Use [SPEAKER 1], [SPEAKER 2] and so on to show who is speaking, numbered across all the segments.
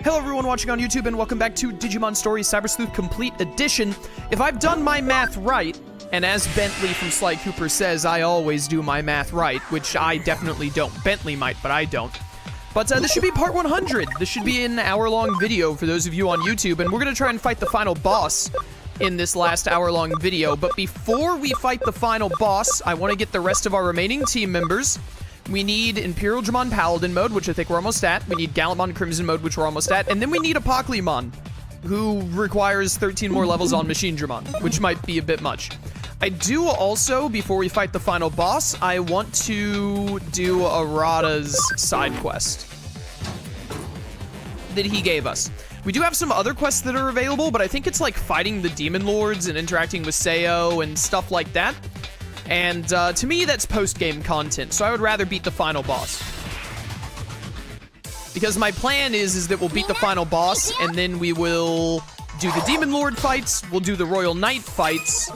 [SPEAKER 1] Hello everyone watching on YouTube and welcome back to Digimon Story Cyber Sleuth Complete Edition. If I've done my math right, and as Bentley from Sly Cooper says, I always do my math right, which I definitely don't. Bentley might, but I don't. But this should be part 100. This should be an hour-long video for those of you on YouTube, and we're gonna try and fight the final boss in this last hour-long video. But before we fight the final boss, I want to get the rest of our remaining team members. We need Imperial Dramon Paladin mode, which I think we're almost at. We need Gallantmon Crimson mode, which we're almost at. And then we need Apocalypmon, who requires 13 more levels on Machine Dramon, which might be a bit much. I do also, before we fight the final boss, I want to do Arata's side quest that he gave us. We do have some other quests that are available, but I think it's like fighting the Demon Lords and interacting with Sayo and stuff like that. And to me, that's post-game content, so I would rather beat the final boss. Because my plan is that we'll beat the final boss, and then we will do the Demon Lord fights, we'll do the Royal Knight fights,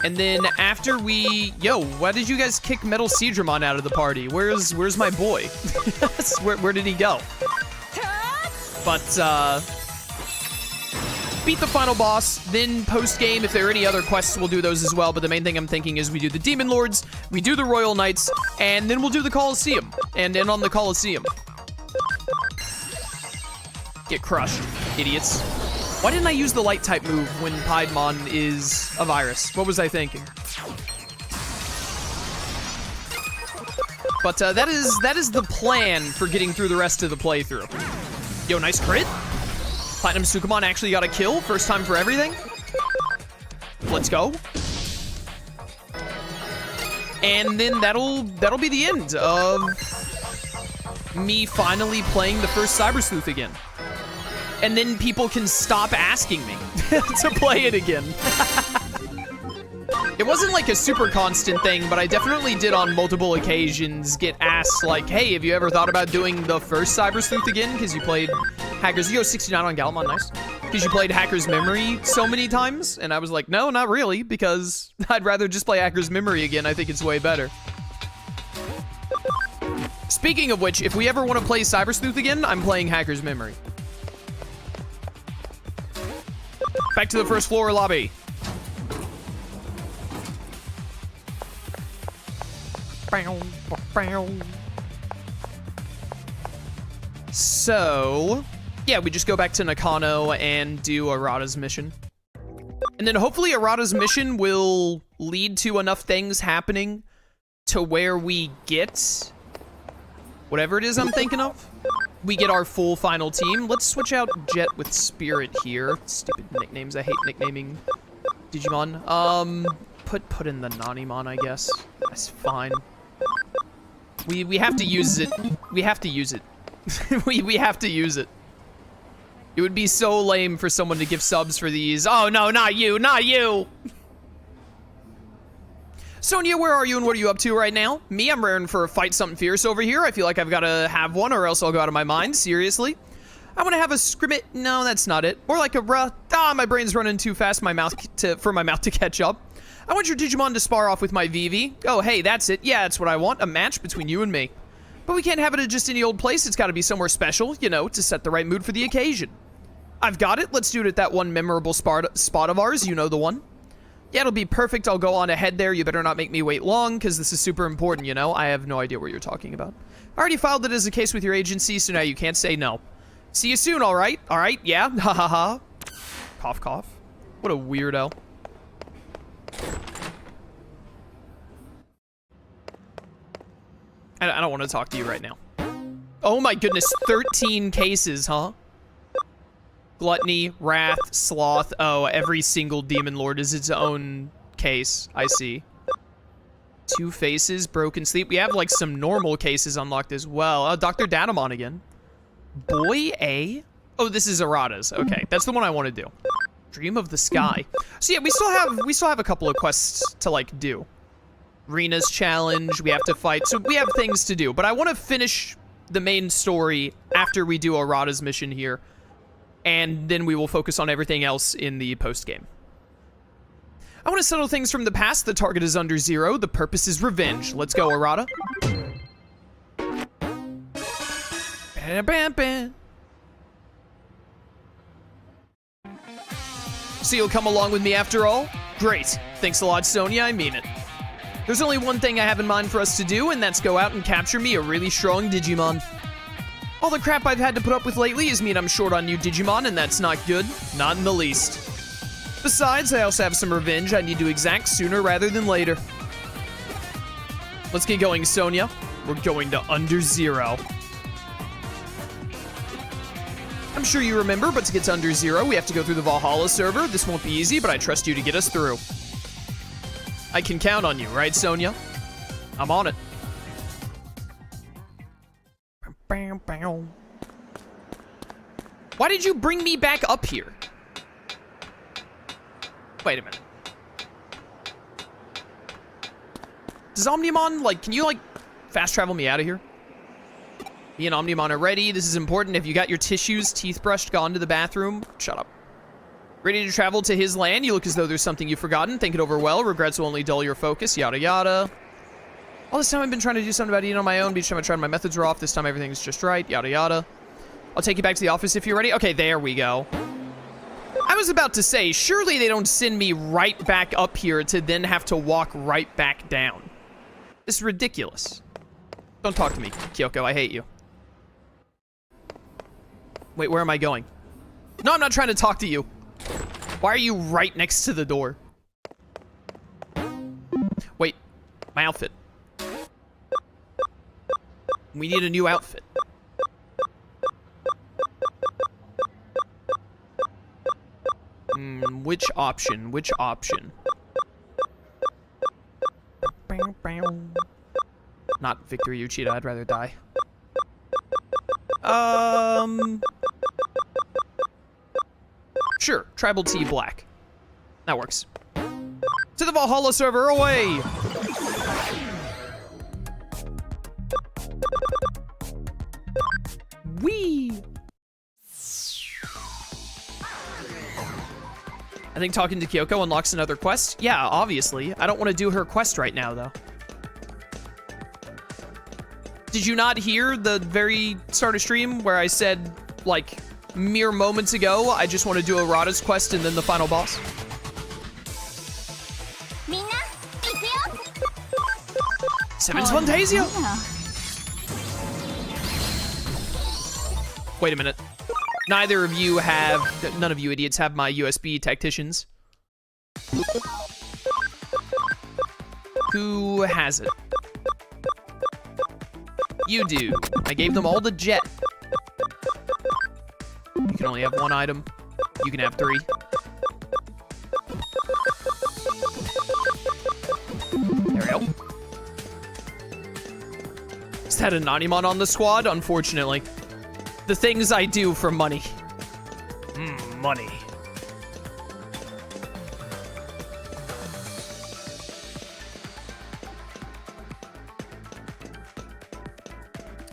[SPEAKER 1] and then after we... Yo, why did you guys kick Metal Seadramon out of the party? Where's my boy? where did he go? But, beat the final boss, then post-game, if there are any other quests, we'll do those as well. But the main thing I'm thinking is we do the Demon Lords, we do the Royal Knights, and then we'll do the Colosseum. And end on the Colosseum. Get crushed, idiots. Why didn't I use the Light-type move when Piedmon is a virus? What was I thinking? But that is the plan for getting through the rest of the playthrough. Yo, nice crit. Platinum Sukamon actually got a kill, first time for everything. Let's go. And then that'll be the end of me finally playing the first Cyber Sleuth again. And then people can stop asking me to play it again. It wasn't like a super constant thing, but I definitely did on multiple occasions get asked like, hey, have you ever thought about doing the first Cyber Sleuth again? Because you played Hacker's... Yo, 69 on Gallantmon, nice. Because you played Hacker's Memory so many times. And I was like, no, not really, because I'd rather just play Hacker's Memory again. I think it's way better. Speaking of which, if we ever want to play Cyber Sleuth again, I'm playing Hacker's Memory. Back to the first floor lobby. So, yeah, we just go back to Nakano and do Arata's mission. And then hopefully Arata's mission will lead to enough things happening to where we get whatever it is I'm thinking of. We get our full final team. Let's switch out Jet with Spirit here. Stupid nicknames. I hate nicknaming Digimon. Put in the Nanimon, I guess. That's fine. We have to use it. We have to use it. we have to use it. It would be so lame for someone to give subs for these. Oh no, not you, not you! Sonia, where are you and what are you up to right now? Me, I'm raring for a fight something fierce over here. I feel like I've got to have one or else I'll go out of my mind, seriously. I want to have a scrimmage. No, that's not it. Or like a my brain's running too fast for my mouth to catch up. I want your Digimon to spar off with my Vivi. Oh, hey, that's it. Yeah, that's what I want. A match between you and me. But we can't have it at just any old place. It's got to be somewhere special, you know, to set the right mood for the occasion. I've got it. Let's do it at that one memorable spot of ours. You know the one. Yeah, it'll be perfect. I'll go on ahead there. You better not make me wait long, because this is super important, you know? I have no idea what you're talking about. I already filed it as a case with your agency, so now you can't say no. See you soon, all right? All right, yeah? Ha ha ha. Cough, cough. What a weirdo. I don't want to talk to you right now. Oh my goodness, 13 cases, huh? Gluttony, Wrath, Sloth. Oh, every single Demon Lord is its own case. I see. 2 faces, Broken Sleep. We have like some normal cases unlocked as well. Oh, Dr. Datamon again. Boy A? Oh, this is Arata's. Okay, that's the one I want to do. Dream of the Sky. So yeah, we still have a couple of quests to like do. Rena's challenge, we have to fight, so we have things to do, but I want to finish the main story after we do Arata's mission here, and then we will focus on everything else in the post-game. I want to settle things from the past. The target is under 0. The purpose is revenge. Let's go, Arata. So you'll come along with me after all? Great. Thanks a lot, Sonia, I mean it. There's only one thing I have in mind for us to do, and that's go out and capture me a really strong Digimon. All the crap I've had to put up with lately has mean I'm short on new Digimon, and that's not good. Not in the least. Besides, I also have some revenge I need to exact sooner rather than later. Let's get going, Sonia. We're going to Under Zero. I'm sure you remember, but to get to Under Zero, we have to go through the Valhalla server. This won't be easy, but I trust you to get us through. I can count on you, right, Sonia? I'm on it. Why did you bring me back up here? Wait a minute. Does Omnimon, like, can you, like, fast travel me out of here? Me and Omnimon are ready. This is important. If you got your tissues, teeth brushed, gone to the bathroom, shut up. Ready to travel to his land? You look as though there's something you've forgotten. Think it over well. Regrets will only dull your focus. Yada yada. All this time I've been trying to do something about eating on my own. Each time I tried, my methods were off. This time everything's just right. Yada yada. I'll take you back to the office if you're ready. Okay, there we go. I was about to say, surely they don't send me right back up here to then have to walk right back down. This is ridiculous. Don't talk to me, Kyoko. I hate you. Wait, where am I going? No, I'm not trying to talk to you. Why are you right next to the door? Wait, my outfit. We need a new outfit. Which option? Which option? Not Victor Uchida, I'd rather die. Sure, Tribal T Black. That works. To the Valhalla server, away! Whee! I think talking to Kyoko unlocks another quest. Yeah, obviously. I don't want to do her quest right now, though. Did you not hear the very start of stream where I said, like, mere moments ago, I just want to do Arata's quest and then the final boss? Seven's Fantasia! Wait a minute. Neither of you have, none of you idiots have my USB tacticians. Who has it? You do. I gave them all the jet. You can only have one item. You can have 3. There we go. Is that a Nanimon on the squad? Unfortunately. The things I do for money. Money.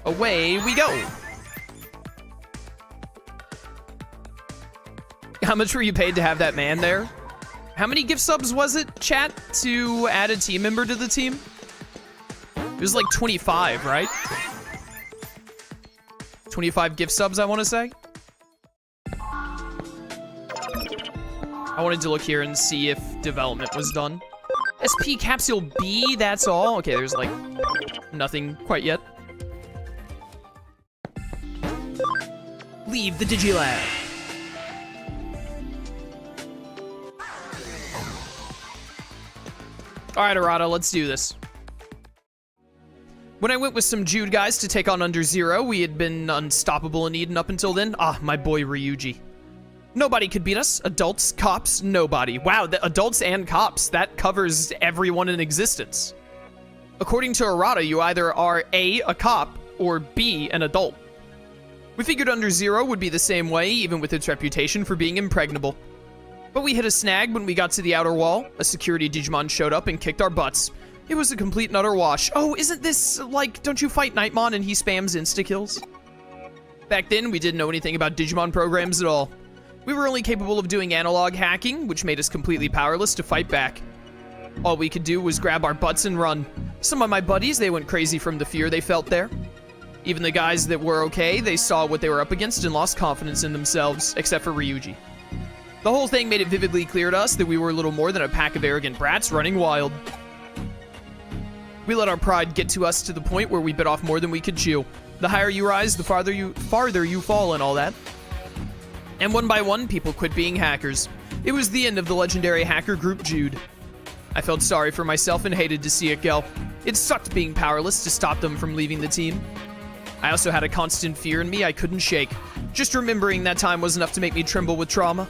[SPEAKER 1] Away we go. How much were you paid to have that man there? How many gift subs was it, chat, to add a team member to the team? It was like 25, right? 25 gift subs, I want to say. I wanted to look here and see if development was done. SP Capsule B, that's all? Okay, there's like nothing quite yet. Leave the Digilab. All right, Arata, let's do this. When I went with some Jude guys to take on Under Zero, we had been unstoppable in Eden up until then. Ah, my boy Ryuji. Nobody could beat us. Adults, cops, nobody. Wow, the adults and cops. That covers everyone in existence. According to Arata, you either are A, a cop, or B, an adult. We figured Under Zero would be the same way, even with its reputation for being impregnable. But we hit a snag when we got to the outer wall. A security Digimon showed up and kicked our butts. It was a complete and utter wash. Oh, isn't this, like, don't you fight Nightmon and he spams insta-kills? Back then, we didn't know anything about Digimon programs at all. We were only capable of doing analog hacking, which made us completely powerless to fight back. All we could do was grab our butts and run. Some of my buddies, they went crazy from the fear they felt there. Even the guys that were okay, they saw what they were up against and lost confidence in themselves, except for Ryuji. The whole thing made it vividly clear to us that we were little more than a pack of arrogant brats running wild. We let our pride get to us to the point where we bit off more than we could chew. The higher you rise, the farther you fall and all that. And one by one, people quit being hackers. It was the end of the legendary hacker group Jude. I felt sorry for myself and hated to see it go. It sucked being powerless to stop them from leaving the team. I also had a constant fear in me I couldn't shake. Just remembering that time was enough to make me tremble with trauma.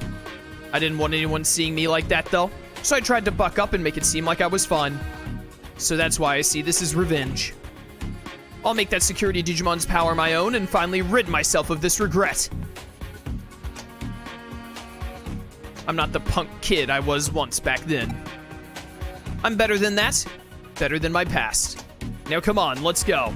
[SPEAKER 1] I didn't want anyone seeing me like that though, so I tried to buck up and make it seem like I was fine. So that's why I see this as revenge. I'll make that security Digimon's power my own and finally rid myself of this regret. I'm not the punk kid I was once back then. I'm better than that, better than my past. Now come on, let's go.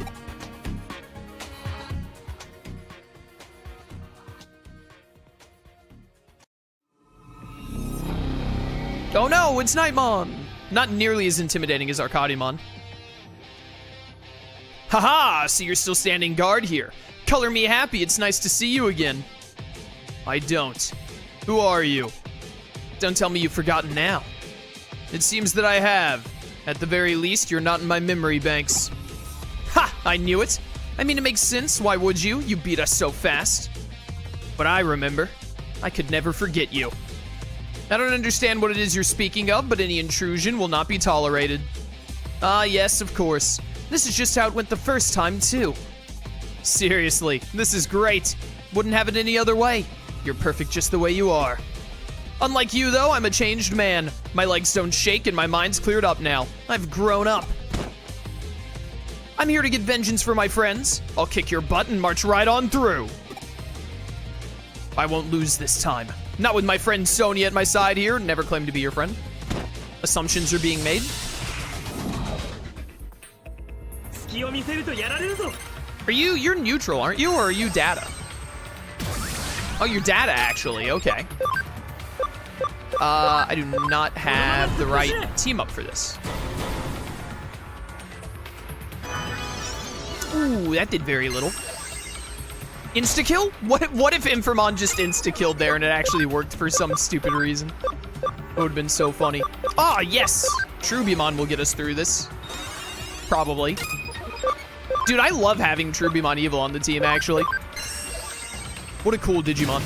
[SPEAKER 1] Oh no, it's Nightmon! Not nearly as intimidating as Arcadimon. Haha, so you're still standing guard here. Color me happy, it's nice to see you again. I don't. Who are you? Don't tell me you've forgotten now. It seems that I have. At the very least, you're not in my memory banks. Ha! I knew it. I mean, it makes sense. Why would you? You beat us so fast. But I remember. I could never forget you. I don't understand what it is you're speaking of, but any intrusion will not be tolerated. Ah, yes, of course. This is just how it went the first time, too. Seriously, this is great. Wouldn't have it any other way. You're perfect just the way you are. Unlike you, though, I'm a changed man. My legs don't shake and my mind's cleared up now. I've grown up. I'm here to get vengeance for my friends. I'll kick your butt and march right on through. I won't lose this time. Not with my friend Sonya at my side here. Never claimed to be your friend. Assumptions are being made. You're neutral, aren't you? Or are you data? Oh, you're data, actually. Okay. I do not have the right team up for this. Ooh, that did very little. Insta-kill? What if Infamon just insta-killed there and it actually worked for some stupid reason? It would have been so funny. Ah, yes! Trubimon will get us through this. Probably. Dude, I love having Trubimon Evil on the team, actually. What a cool Digimon.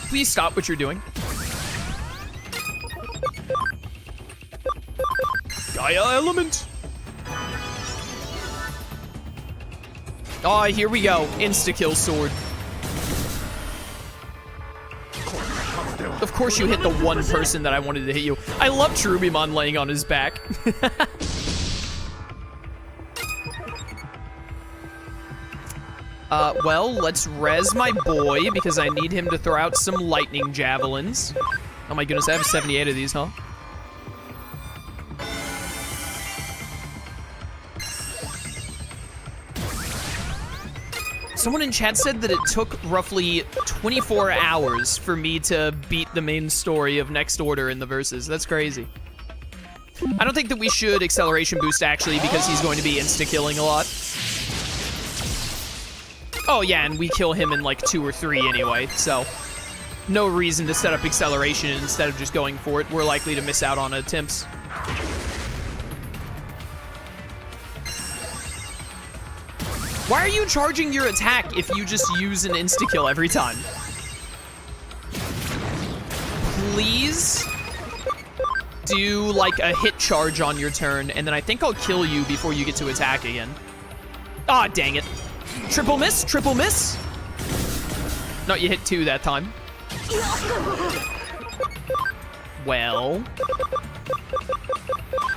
[SPEAKER 1] Please stop what you're doing. Gaia Element! Oh, here we go. Insta-kill sword. Of course you hit the one person that I wanted to hit you. I love Trubimon laying on his back. Well, let's res my boy because I need him to throw out some lightning javelins. Oh my goodness, I have 78 of these, huh? Someone in chat said that it took roughly 24 hours for me to beat the main story of Next Order in the verses. That's crazy. I don't think that we should acceleration boost, actually, because he's going to be insta-killing a lot. Oh, yeah, and we kill him in, like, 2 or 3 anyway, so no reason to set up acceleration instead of just going for it. We're likely to miss out on attempts. Why are you charging your attack if you just use an insta-kill every time? Please do, like, a hit charge on your turn, and then I think I'll kill you before you get to attack again. Ah, dang it. Triple miss, triple miss. No, you hit 2 that time. Well,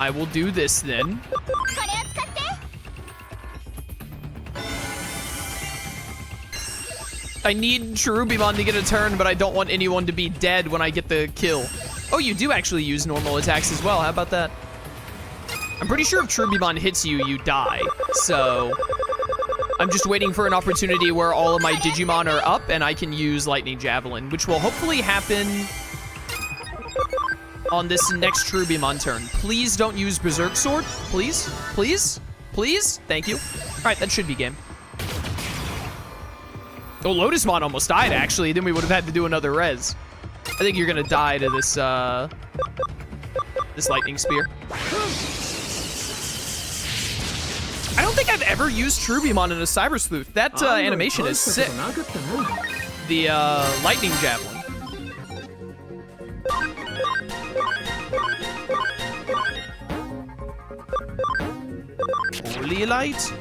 [SPEAKER 1] I will do this then. I need Cherubimon to get a turn, but I don't want anyone to be dead when I get the kill. Oh, you do actually use normal attacks as well. How about that? I'm pretty sure if Cherubimon hits you, you die. So I'm just waiting for an opportunity where all of my Digimon are up and I can use Lightning Javelin, which will hopefully happen on this next Cherubimon turn. Please don't use Berserk Sword. Please? Please? Please? Thank you. All right, that should be game. Oh, Lotusmon almost died, actually. Then we would have had to do another res. I think you're gonna die to this, this lightning spear. I don't think I've ever used Trubimon in a Cyber Sleuth. That animation is sick. The lightning javelin. Holy light.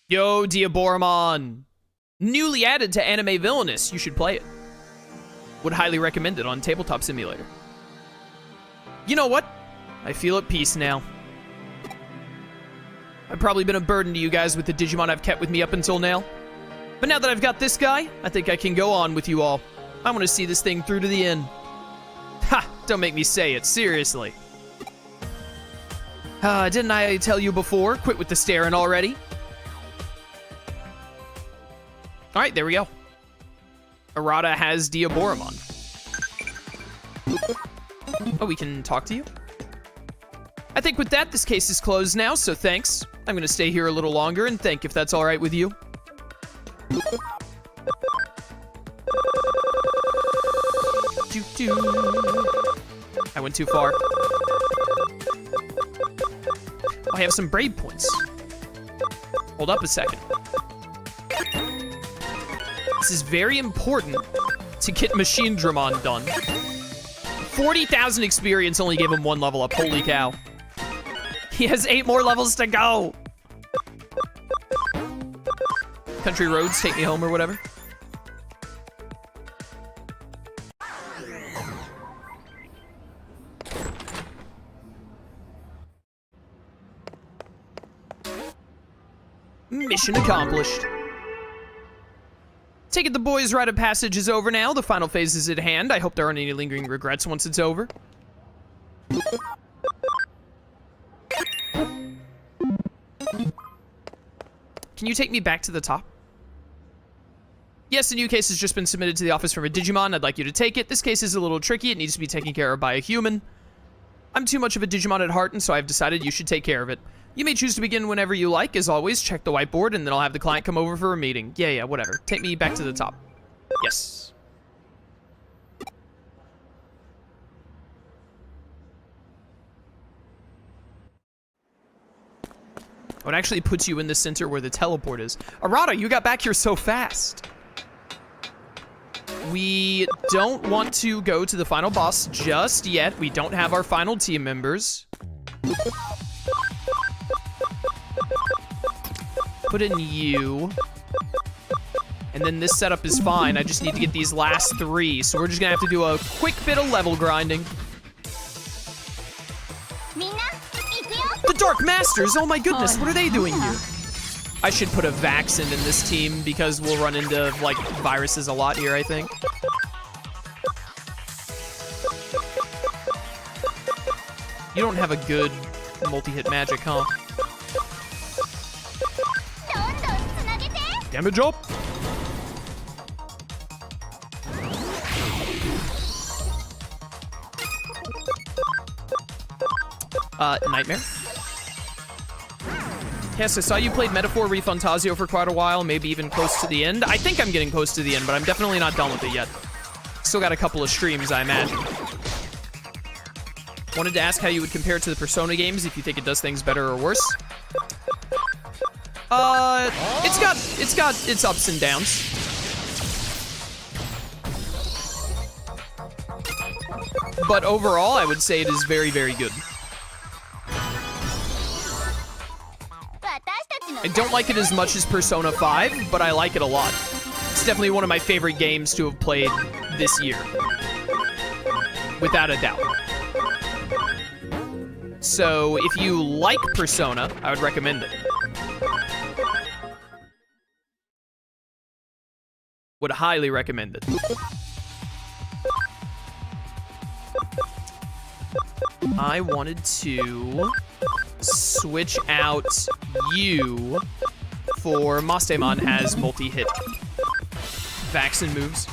[SPEAKER 1] Yo, Diaboromon. Newly added to Anime Villainous. You should play it. Would highly recommend it on Tabletop Simulator. You know what? I feel at peace now. I've probably been a burden to you guys with the Digimon I've kept with me up until now. But now that I've got this guy, I think I can go on with you all. I want to see this thing through to the end. Ha! Don't make me say it, seriously. Didn't I tell you before? Quit with the staring already. Alright, there we go. Arata has Diaboromon. Oh, we can talk to you? I think with that, this case is closed now, so thanks. I'm gonna stay here a little longer and think if that's alright with you. I went too far. Oh, I have some Brave points. Hold up a second. This is very important to get Machine Dramon done. 40,000 experience only gave him 1 level up. Holy cow. He has 8 more levels to go. Country roads, take me home or whatever. Mission accomplished. Take it the boys' rite of passage is over now. The final phase is at hand. I hope there aren't any lingering regrets once it's over. Can you take me back to the top? Yes, a new case has just been submitted to the office from a Digimon. I'd like you to take it. This case is a little tricky. It needs to be taken care of by a human. I'm too much of a Digimon at heart, and so I've decided you should take care of it. You may choose to begin whenever you like. As always, check the whiteboard, and then I'll have the client come over for a meeting. Yeah, whatever. Take me back to the top. Yes. Oh, it actually puts you in the center where the teleport is. Arata, you got back here so fast. We don't want to go to the final boss just yet. We don't have our final team members. Put in you. And then this setup is fine. I just need to get these last 3. So we're just gonna have to do a quick bit of level grinding. The Dark Masters! Oh my goodness, what are they doing here? I should put a Vaccine in this team because we'll run into, like, viruses a lot here, I think. You don't have a good multi-hit magic, huh? Damage up! Nightmare? Yes, I saw you played Metaphor Refantasio for quite a while, maybe even close to the end. I think I'm getting close to the end, but I'm definitely not done with it yet. Still got a couple of streams, I imagine. Wanted to ask how you would compare it to the Persona games, if you think it does things better or worse. It's got its ups and downs. But overall, I would say it is very, very good. I don't like it as much as Persona 5, but I like it a lot. It's definitely one of my favorite games to have played this year. Without a doubt. So, if you like Persona, I would recommend it. Would highly recommend it. I wanted to switch out you for Mastemon has multi-hit Vaccine moves.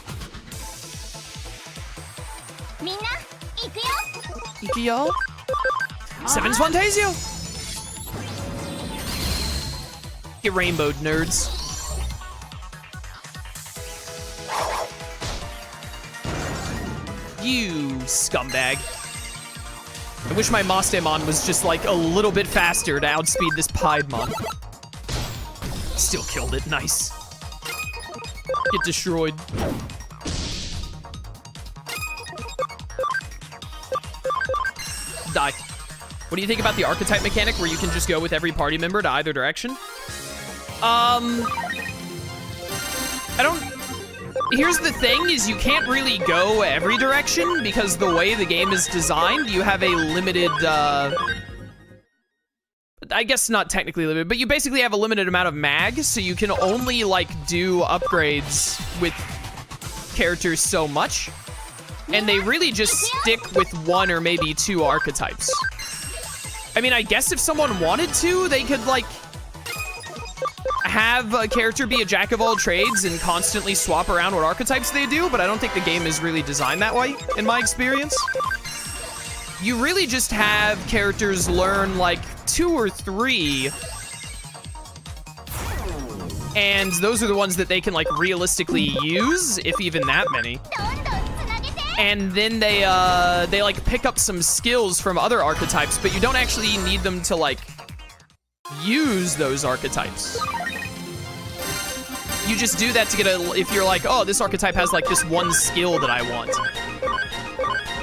[SPEAKER 1] Ikio? Seven's Fantasio! Get rainbowed, nerds. You scumbag. I wish my Mastemon was just like a little bit faster to outspeed this Piedmon. Still killed it, nice. Get destroyed. Die. What do you think about the archetype mechanic where you can just go with every party member to either direction? I don't... Here's the thing, is you can't really go every direction because the way the game is designed, you have a limited, I guess not technically limited, but you basically have a limited amount of mag, so you can only, like, do upgrades with characters so much. And they really just stick with one or maybe two archetypes. I mean, I guess if someone wanted to, they could, like, have a character be a jack of all trades and constantly swap around what archetypes they do, but I don't think the game is really designed that way, in my experience. You really just have characters learn, like, 2 or 3, and those are the ones that they can, like, realistically use, if even that many. And then they like, pick up some skills from other archetypes, but you don't actually need them to, like, use those archetypes. You just do that to get if you're like, oh, this archetype has, like, this one skill that I want.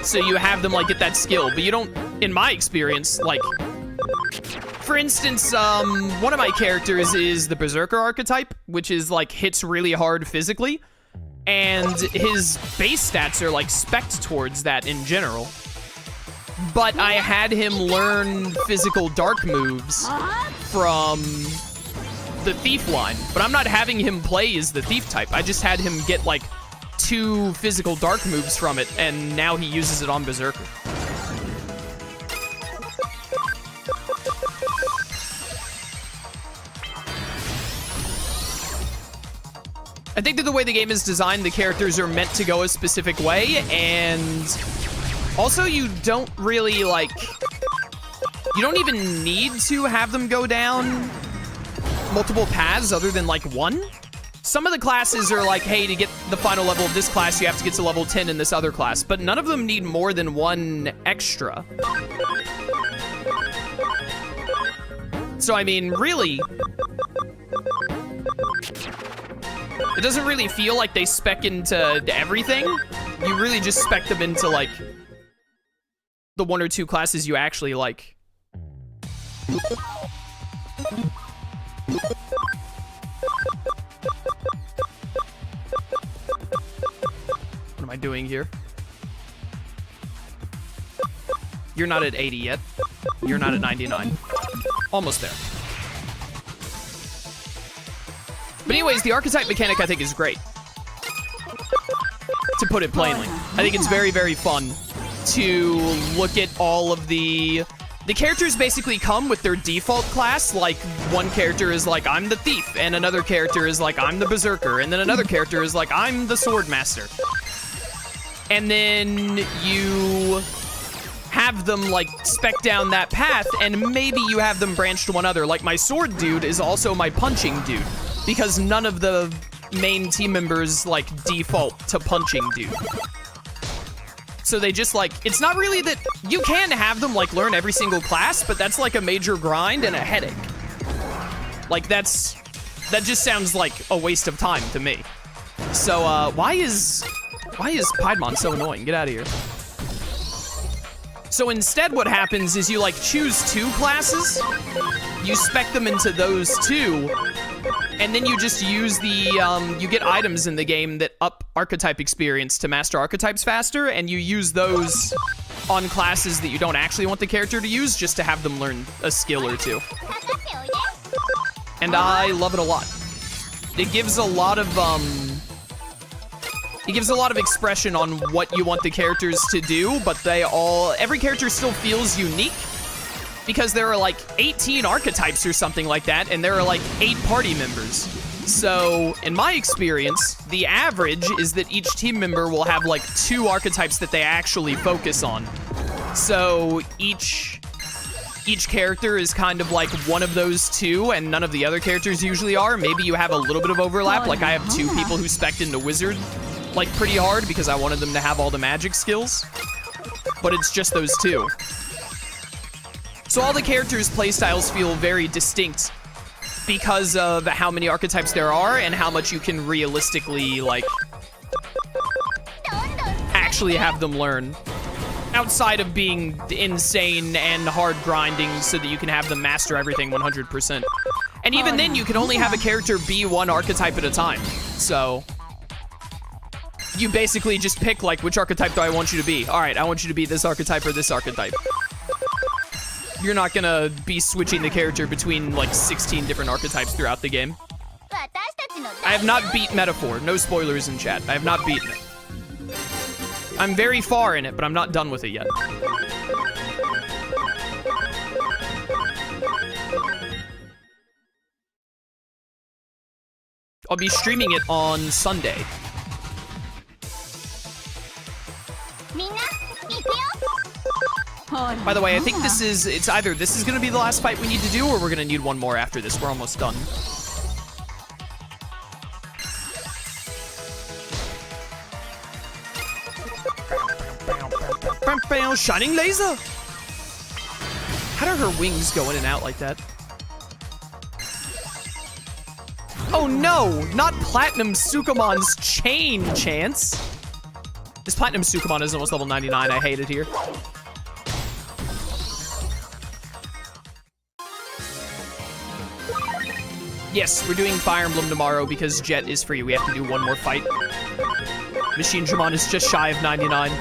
[SPEAKER 1] So you have them, like, get that skill, but you don't, in my experience, like, for instance, one of my characters is the Berserker archetype, which is, like, hits really hard physically. And his base stats are, like, spec'd towards that in general. But I had him learn physical dark moves from the Thief line. But I'm not having him play as the Thief type. I just had him get, like, 2 physical dark moves from it, and now he uses it on Berserker. I think that the way the game is designed, the characters are meant to go a specific way, and also you don't really, like, you don't even need to have them go down multiple paths other than, like, one. Some of the classes are like, hey, to get the final level of this class, you have to get to level 10 in this other class, but none of them need more than one extra. So, I mean, really, it doesn't really feel like they spec into everything. You really just spec them into, like, the 1 or 2 classes you actually like. What am I doing here? You're not at 80 yet. You're not at 99. Almost there. But anyways, the archetype mechanic, I think, is great. To put it plainly. I think it's very, very fun to look at all of the characters basically come with their default class. Like, one character is like, I'm the Thief, and another character is like, I'm the Berserker, and then another character is like, I'm the Swordmaster. And then you have them, like, spec down that path, and maybe you have them branch to one other. Like, my Sword dude is also my Punching dude, because none of the main team members, like, default to Punching dude. So they just, like, it's not really that, you can have them, like, learn every single class, but that's, like, a major grind and a headache. Like, that just sounds like a waste of time to me. So, why is Piedmon so annoying? Get out of here. So instead what happens is you, like, choose 2 classes, you spec them into those 2, and then you just use the, you get items in the game that up archetype experience to master archetypes faster, and you use those on classes that you don't actually want the character to use, just to have them learn a skill or 2. And I love it a lot. It gives a lot of, it gives a lot of expression on what you want the characters to do, but every character still feels unique, because there are, like, 18 archetypes or something like that, and there are, like, 8 party members. So, in my experience, the average is that each team member will have like 2 archetypes that they actually focus on. So, each character is kind of like one of those 2, and none of the other characters usually are. Maybe you have a little bit of overlap, like I have 2 people who spec'd into Wizard, like pretty hard because I wanted them to have all the magic skills. But it's just those 2. So all the characters' playstyles feel very distinct because of how many archetypes there are and how much you can realistically, like, actually have them learn. Outside of being insane and hard grinding so that you can have them master everything 100%. And even then, you can only have a character be one archetype at a time. So, you basically just pick, like, which archetype do I want you to be? All right, I want you to be this archetype or this archetype. You're not gonna be switching the character between, like, 16 different archetypes throughout the game. I have not beat Metaphor. No spoilers in chat. I have not beaten it. I'm very far in it, but I'm not done with it yet. I'll be streaming it on Sunday. By the way, I think it's either this is gonna be the last fight we need to do, or we're gonna need one more after this. We're almost done. Shining laser! How do her wings go in and out like that? Oh no! Not Platinum Sukumon's chain, Chance! This Platinum Sukumon is almost level 99. I hate it here. Yes, we're doing Fire Emblem tomorrow because Jet is free. We have to do one more fight. Machine Dramon is just shy of 99.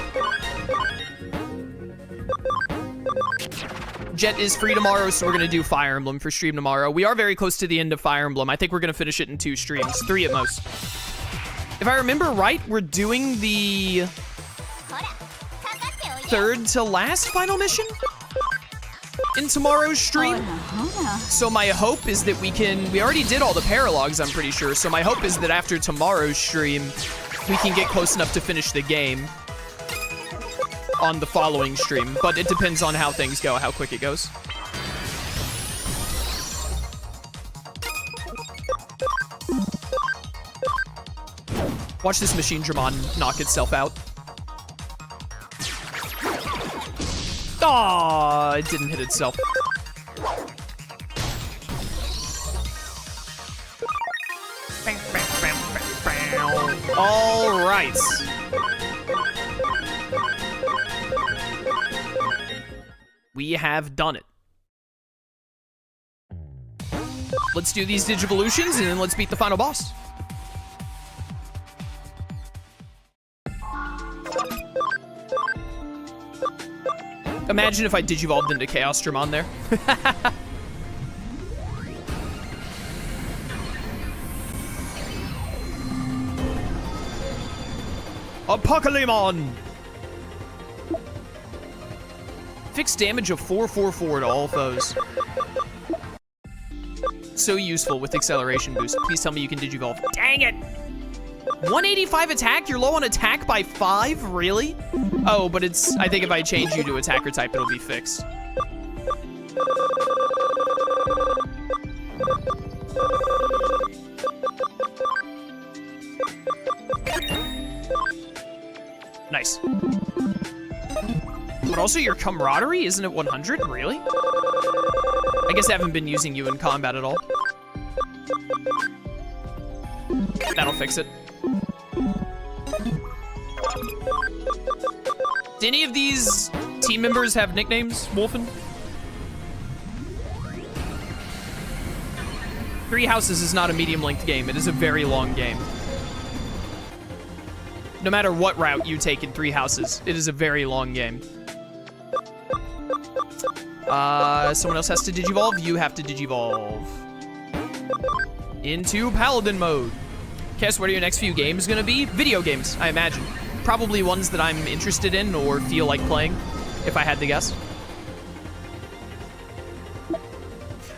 [SPEAKER 1] Jet is free tomorrow, so we're gonna do Fire Emblem for stream tomorrow. We are very close to the end of Fire Emblem. I think we're gonna finish it in 2 streams, 3 at most. If I remember right, we're doing the 3rd to last final mission in tomorrow's stream. So my hope is that we already did all the paralogs, I'm pretty sure. So my hope is that after tomorrow's stream, we can get close enough to finish the game on the following stream, but it depends on how things go, how quick it goes. Watch this Machine Dramon knock itself out. Aw, it didn't hit itself. All right. We have done it. Let's do these Digivolutions and then let's beat the final boss. Imagine if I Digivolved into Chaos Dramon there. Apocalypse! Fixed damage of 444 to all foes. So useful with acceleration boost. Please tell me you can Digivolve. Dang it! 185 attack? You're low on attack by 5? Really? Oh, but it's... I think if I change you to attacker type, it'll be fixed. Nice. But also your camaraderie, isn't it 100? Really? I guess I haven't been using you in combat at all. That'll fix it. Do any of these team members have nicknames, Wolfen? Three Houses is not a medium-length game. It is a very long game. No matter what route you take in Three Houses, it is a very long game. Someone else has to Digivolve. You have to Digivolve into Paladin mode. Guess what are your next few games gonna be? Video games, I imagine. Probably ones that I'm interested in or feel like playing, if I had to guess.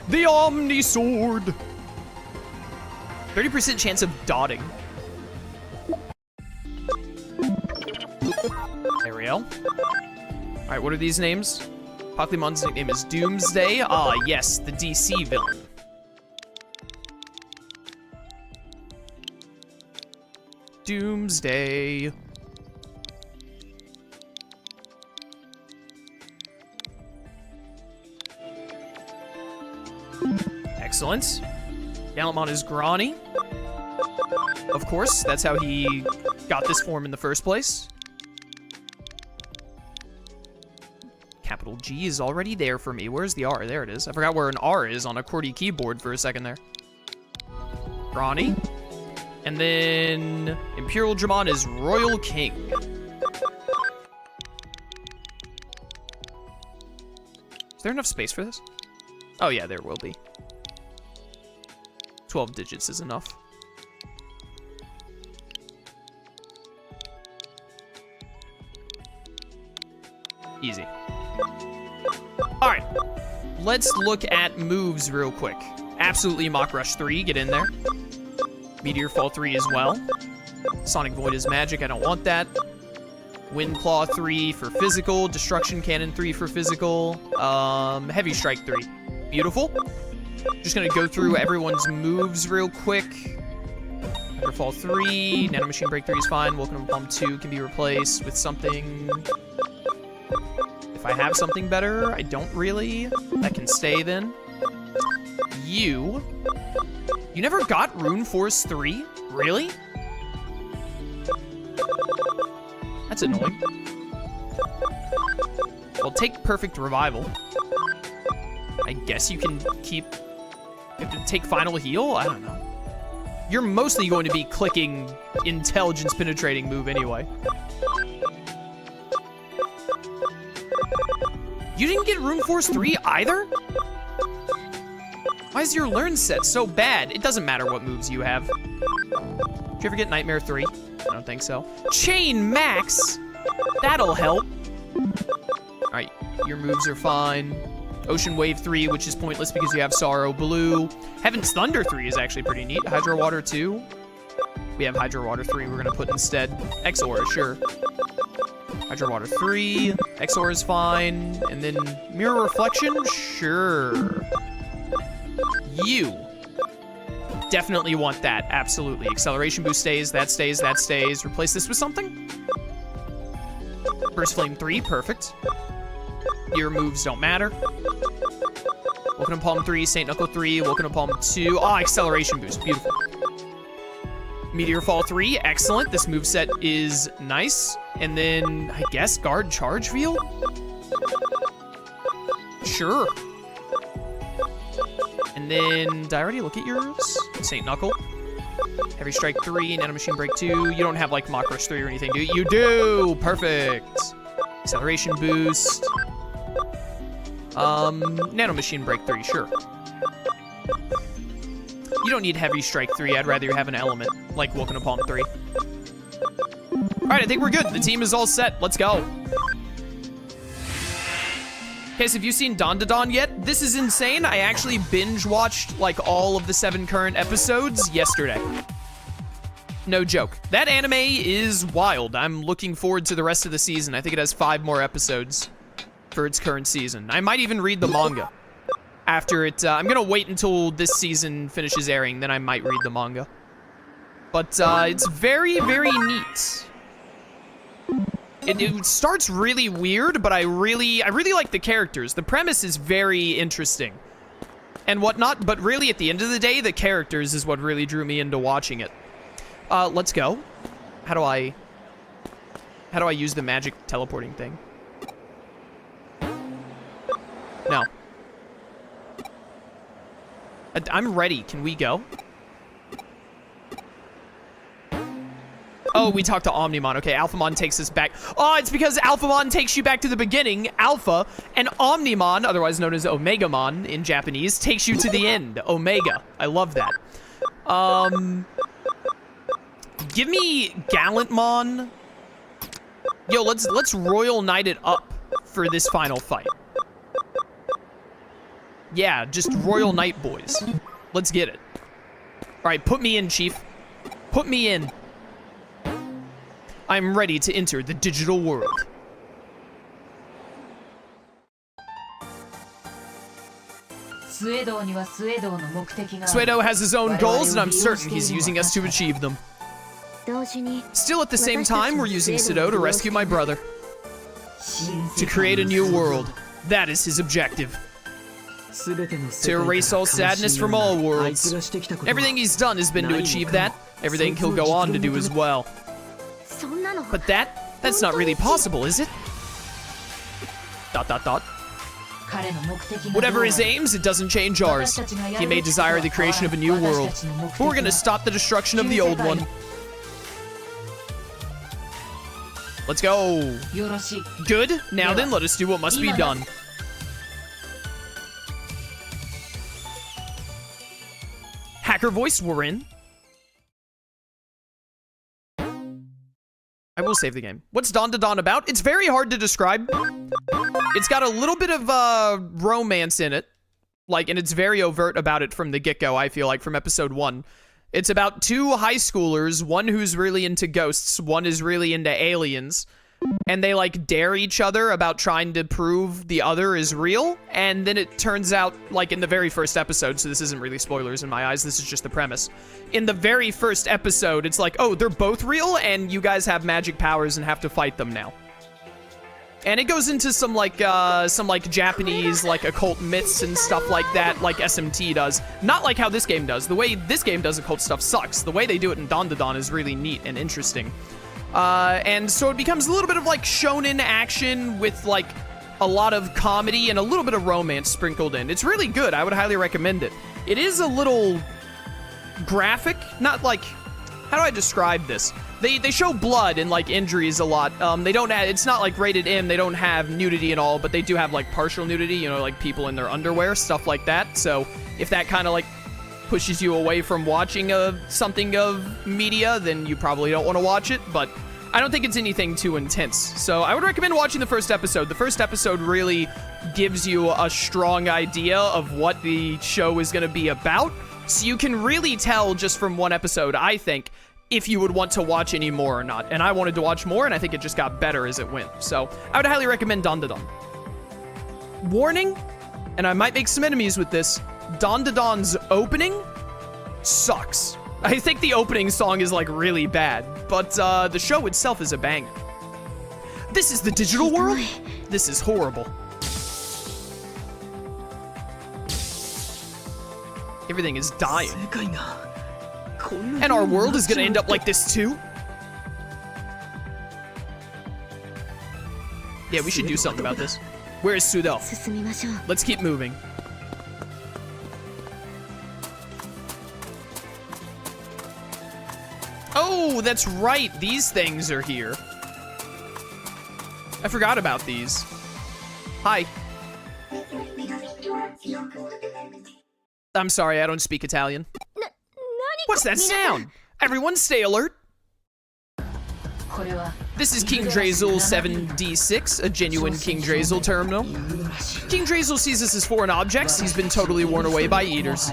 [SPEAKER 1] The Omni Sword. 30% chance of dotting. There we go. All right, what are these names? Pokemon's nickname is Doomsday. Ah, yes, the DC villain. Doomsday. Excellent. Gallantmon is Grani. Of course, that's how he got this form in the first place. Capital G is already there for me. Where's the R? There it is. I forgot where an R is on a QWERTY keyboard for a second there. Grani. And then Imperial Dramon is Royal King. Is there enough space for this? Oh yeah, there will be. 12 digits is enough. Easy. All right, let's look at moves real quick. Absolutely Mach Rush 3, get in there. Meteor Fall 3 as well. Sonic Void is magic, I don't want that. Wind Claw 3 for physical. Destruction Cannon 3 for physical. Heavy Strike 3. Beautiful. Just gonna go through everyone's moves real quick. Fall 3. Nano Machine Break 3 is fine. Welcome to Palm 2 can be replaced with something. If I have something better, I don't really. That can stay then. You never got Rune Force 3? Really? That's annoying. Well, take Perfect Revival. I guess you can keep... You have to take Final Heal? I don't know. You're mostly going to be clicking Intelligence Penetrating move anyway. You didn't get Rune Force 3 either? Why is your learn set so bad? It doesn't matter what moves you have. Did you ever get Nightmare 3? I don't think so. Chain Max! That'll help. Alright, your moves are fine. Ocean Wave 3, which is pointless because you have Sorrow Blue. Heaven's Thunder 3 is actually pretty neat. Hydro Water 2. We have Hydro Water 3 we're gonna put instead. X-Aura, sure. Hydro Water 3. X-Aura is fine. And then Mirror Reflection? Sure. You definitely want that. Absolutely. Acceleration Boost stays. That stays. That stays. Replace this with something? Burst Flame 3. Perfect. Your moves don't matter. Welcome to Palm 3. Saint Knuckle 3. Welcome to Palm 2. Ah, Acceleration Boost. Beautiful. Meteor Fall 3. Excellent. This moveset is nice. And then, I guess, Guard Charge Field? Sure. And then, did I already look at yours? Saint Knuckle. Heavy Strike 3, Nano Machine Break 2. You don't have, like, Mach Rush 3 or anything, do you? You do! Perfect! Acceleration Boost. Nano Machine Break 3, sure. You don't need Heavy Strike 3. I'd rather you have an element, like Welcome to Palm 3. Alright, I think we're good. The team is all set. Let's go. Okay, so have you seen Don to Dawn yet? This is insane. I actually binge-watched, like, all of the 7 current episodes yesterday. No joke. That anime is wild. I'm looking forward to the rest of the season. I think it has 5 more episodes for its current season. I might even read the manga after it. I'm gonna wait until this season finishes airing, then I might read the manga. But it's very, very neat. It starts really weird, but I really like the characters. The premise is very interesting and whatnot, but really at the end of the day, the characters is what really drew me into watching it. Let's go. How do I use the magic teleporting thing? No. I'm ready. Can we go? Oh, we talked to Omnimon. Okay, Alphamon takes us back. Oh, it's because Alphamon takes you back to the beginning, Alpha, and Omnimon, otherwise known as Omegamon in Japanese, takes you to the end, Omega. I love that. Give me Gallantmon. Yo, let's Royal Knight it up for this final fight. Yeah, just Royal Knight boys. Let's get it. Alright, put me in, Chief. Put me in. I'm ready to enter the digital world. Suedou has his own goals, and I'm certain he's using us to achieve them. Still, at the same time, we're using Suedou to rescue my brother. To create a new world. That is his objective. To erase all sadness from all worlds. Everything he's done has been to achieve that. Everything he'll go on to do as well. But that's not really possible, is it? ... Whatever his aims, it doesn't change ours. He may desire the creation of a new world, but we're gonna stop the destruction of the old one. Let's go. Good. Now then, let us do what must be done. Hacker voice, we're in. I will save the game. What's Dawn to Dawn about? It's very hard to describe. It's got a little bit of romance in it. Like, and it's very overt about it from the get-go, I feel like, from episode 1. It's about two high schoolers, one who's really into ghosts, one is really into aliens. And they, like, dare each other about trying to prove the other is real. And then it turns out, like, in the very first episode, so this isn't really spoilers in my eyes, this is just the premise. In the very first episode, it's like, oh, they're both real, and you guys have magic powers and have to fight them now. And it goes into some Japanese, like, occult myths and stuff like that, like SMT does. Not like how this game does. The way this game does occult stuff sucks. The way they do it in Dawn to Dawn is really neat and interesting. And so it becomes a little bit of, like, shonen action with, like, a lot of comedy and a little bit of romance sprinkled in. It's really good. I would highly recommend it. It is a little graphic. Not, like... How do I describe this? They show blood and, like, injuries a lot. They don't add... It's not, like, rated M. They don't have nudity and all, but they do have, like, partial nudity. You know, like, people in their underwear, stuff like that. So if that kind of, like, pushes you away from watching something of media, then you probably don't want to watch it, but I don't think it's anything too intense. So I would recommend watching the first episode. The first episode really gives you a strong idea of what the show is going to be about, so you can really tell just from one episode, I think, if you would want to watch any more or not. And I wanted to watch more, and I think it just got better as it went. So I would highly recommend Dawn to Dawn. Warning, and I might make some enemies with this, Dawn to Dawn's opening sucks. I think the opening song is, like, really bad, but the show itself is a banger. This is the digital world? This is horrible. Everything is dying. And our world is gonna end up like this too? Yeah, we should do something about this. Where is Suedou? Let's keep moving. Oh, that's right. These things are here. I forgot about these. Hi. I'm sorry, I don't speak Italian. What's that sound? Everyone stay alert. This is King Drasil 7D6, a genuine King Drasil terminal. King Drasil sees us as foreign objects. He's been totally worn away by eaters.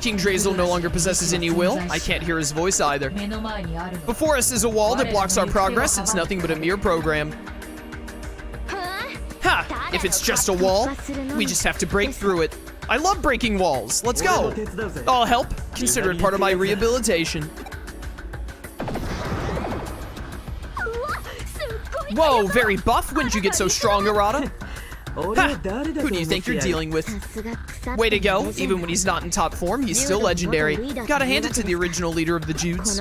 [SPEAKER 1] King Drasil no longer possesses any will. I can't hear his voice either. Before us is a wall that blocks our progress. It's nothing but a mere program. Ha! If it's just a wall, we just have to break through it. I love breaking walls. Let's go. I'll help. Consider it part of my rehabilitation. Whoa, very buff. When did you get so strong, Arata? Ha! Who do you think you're dealing with? Way to go. Even when he's not in top form, he's still legendary. Gotta hand it to the original leader of the Judes.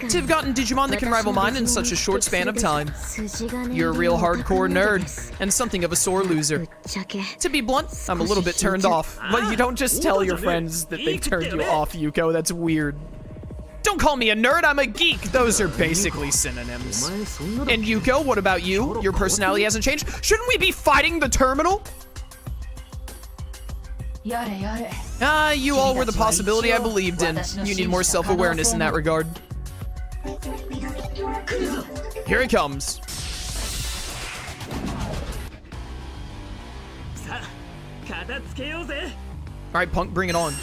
[SPEAKER 1] To have gotten Digimon that can rival mine in such a short span of time. You're a real hardcore nerd, and something of a sore loser. To be blunt, I'm a little bit turned off. But you don't just tell your friends that they turned you off, Yuko. That's weird. Don't call me a nerd, I'm a geek. Those are basically synonyms. And Yuko, what about you? Your personality hasn't changed? Shouldn't we be fighting the terminal? You all were the possibility I believed in. You need more self-awareness in that regard. Here it comes. Alright, Punk, bring it on.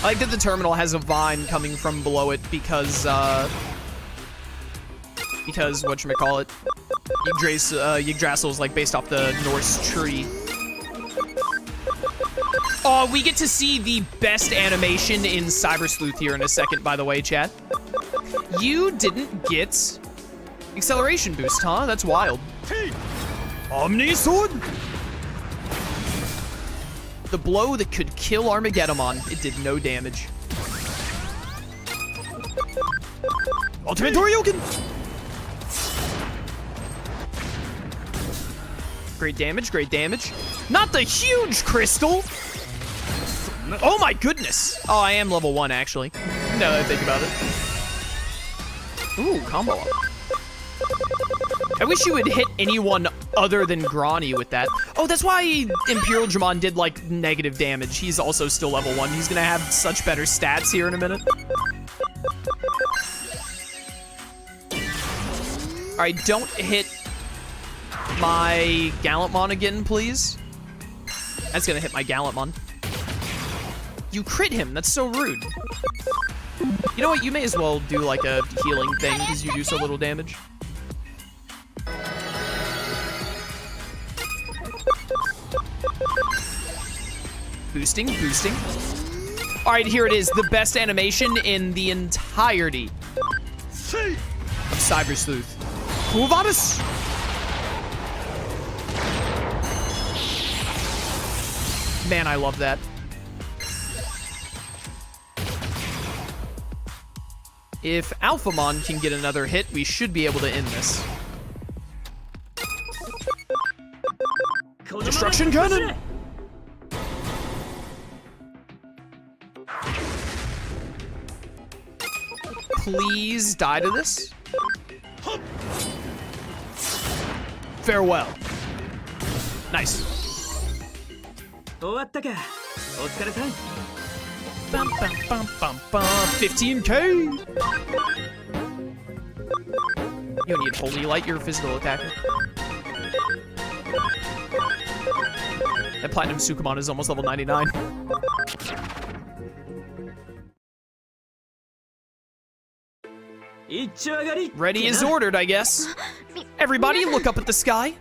[SPEAKER 1] I like that the terminal has a vine coming from below it because whatchamacallit, Yggdrasil is like based off the Norse tree. Oh, we get to see the best animation in Cyber Sleuth here in a second, by the way, chat. You didn't get acceleration boost, huh? That's wild. Omni Sword! The blow that could kill Armageddon. It did no damage. Ultimate Toryoken! Great damage, great damage. Not the huge crystal! Oh my goodness! Oh, I am level 1, actually. Now that I think about it. Ooh, combo up. I wish you would hit anyone other than Grani with that. Oh, that's why Imperial Dramon did, like, negative damage. He's also still level 1. He's gonna have such better stats here in a minute. Alright, don't hit my Gallantmon again, please. That's gonna hit my Gallantmon. You crit him. That's so rude. You know what? You may as well do, like, a healing thing because you do so little damage. Boosting, boosting. All right, here it is. The best animation in the entirety of Cyber Sleuth. Kuvadas! Man, I love that. If Alphamon can get another hit, we should be able to end this. Destruction Cannon! Please die to this. Farewell. Nice. 15k. You need Holy Light, your physical attacker. That Platinum Sukamon is almost level 99. Ready as ordered, I guess. Everybody, look up at the sky.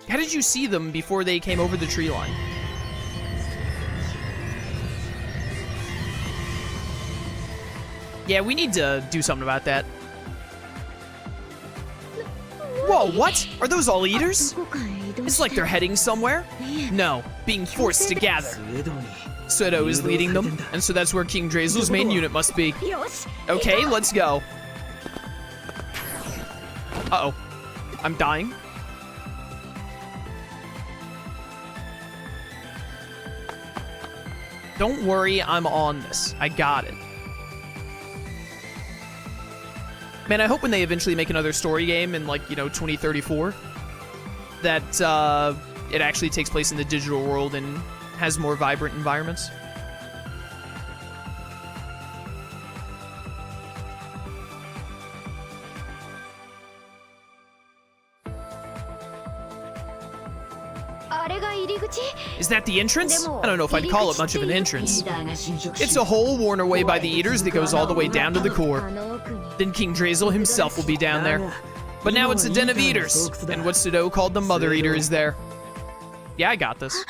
[SPEAKER 1] How did you see them before they came over the tree line? Yeah, we need to do something about that. Whoa, what? Are those all eaters? It's like they're heading somewhere. No, being forced to gather. Suedou is leading them, and so that's where King Drasil's main unit must be. Okay, let's go. Uh-oh. I'm dying. Don't worry, I'm on this. I got it. Man, I hope when they eventually make another story game in, like, 2034, that it actually takes place in the digital world and has more vibrant environments. Is that the entrance? I don't know if I'd call it much of an entrance. It's a hole worn away by the eaters that goes all the way down to the core. Then King Drasil himself will be down there. But now it's a den of eaters, and what Suedou called the Mother Eater is there. Yeah, I got this.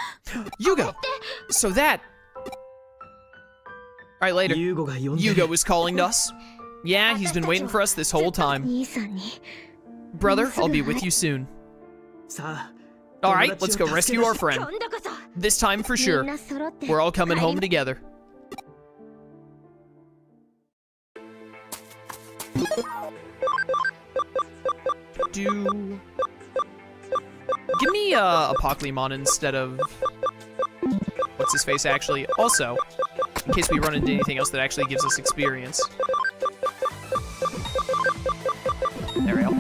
[SPEAKER 1] Yugo! So that... Alright, later. Yugo was calling to us. Yeah, he's been waiting for us this whole time. Brother, I'll be with you soon. Alright, let's go rescue our friend. This time for sure. We're all coming home together. Give me Apoclymon instead of... What's his face, actually? Also, in case we run into anything else that actually gives us experience. There we go.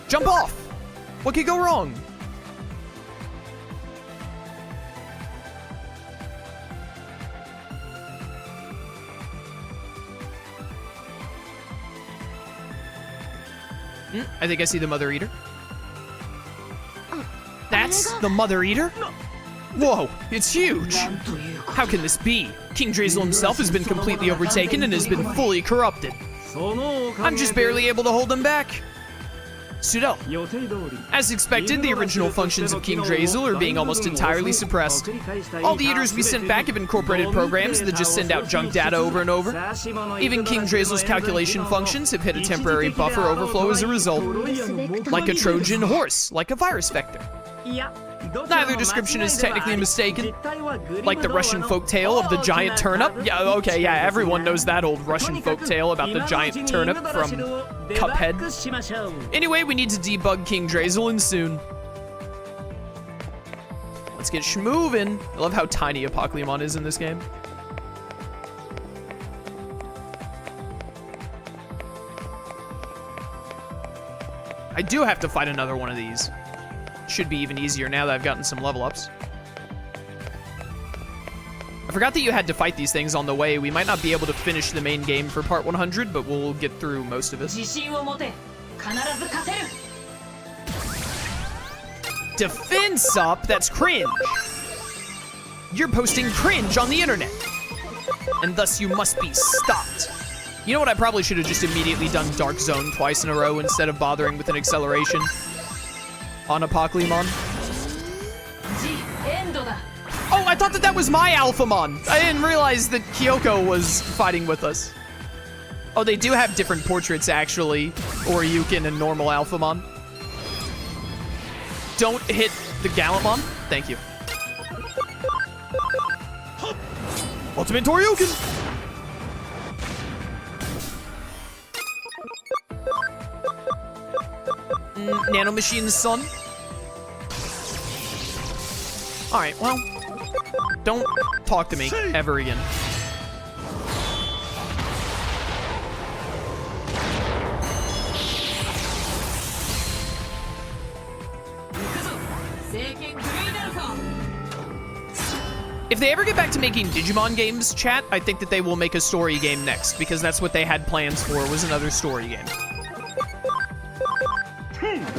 [SPEAKER 1] Jump off! What could go wrong? I think I see the Mother Eater. That's the Mother Eater? Whoa, it's huge. How can this be? King Drasil himself has been completely overtaken and has been fully corrupted. I'm just barely able to hold him back. Suedou. As expected, the original functions of King Drasil are being almost entirely suppressed. All the Eaters we sent back have incorporated programs that just send out junk data over and over. Even King Drasil's calculation functions have hit a temporary buffer overflow as a result. Like a Trojan horse, like a virus vector. Neither description is technically mistaken. Like the Russian folktale of the giant turnip. Yeah, okay, yeah, everyone knows that old Russian folktale about the giant turnip from Cuphead. Anyway, we need to debug King Drasil and soon. Let's get schmovin'. I love how tiny a Pokemon is in this game. I do have to fight another one of these. Should be even easier now that I've gotten some level ups. I forgot that you had to fight these things on the way. We might not be able to finish the main game for part 100, but we'll get through most of it. Defense up? That's cringe. You're posting cringe on the internet. And thus you must be stopped. You know what? I probably should have just immediately done Dark Zone twice in a row instead of bothering with an acceleration on a Pokemon. Oh, I thought that was my Alphamon. I didn't realize that Kyoko was fighting with us. Oh, they do have different portraits, actually. Oryukin and normal Alphamon. Don't hit the Gallantmon. Thank you. Ultimate Oryukin! Nanomachine's son. Alright, well, don't talk to me ever again. If they ever get back to making Digimon games, chat, I think that they will make a story game next, because that's what they had plans for, was another story game.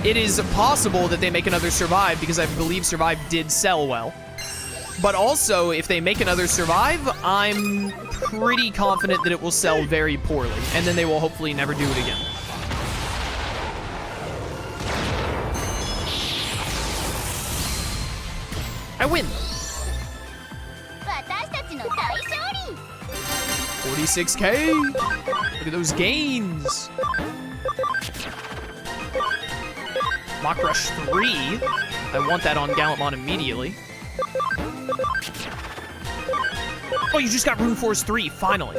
[SPEAKER 1] It is possible that they make another Survive, because I believe Survive did sell well. But also, if they make another Survive, I'm pretty confident that it will sell very poorly, and then they will hopefully never do it again. I win. 46K. Look at those gains. Mach Rush 3. I want that on Gallantmon immediately. Oh, you just got Rune Force 3, finally.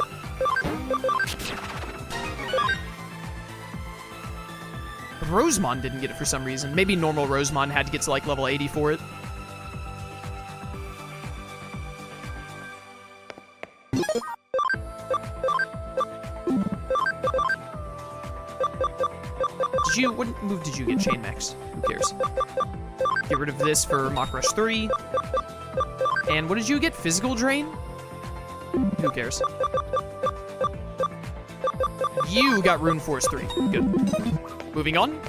[SPEAKER 1] But Rosemon didn't get it for some reason. Maybe normal Rosemon had to get to like level 80 for it. What move did you get, Chain Max? Who cares? Get rid of this for Mach Rush 3. And what did you get? Physical Drain? Who cares? You got Rune Force 3. Good. Moving on.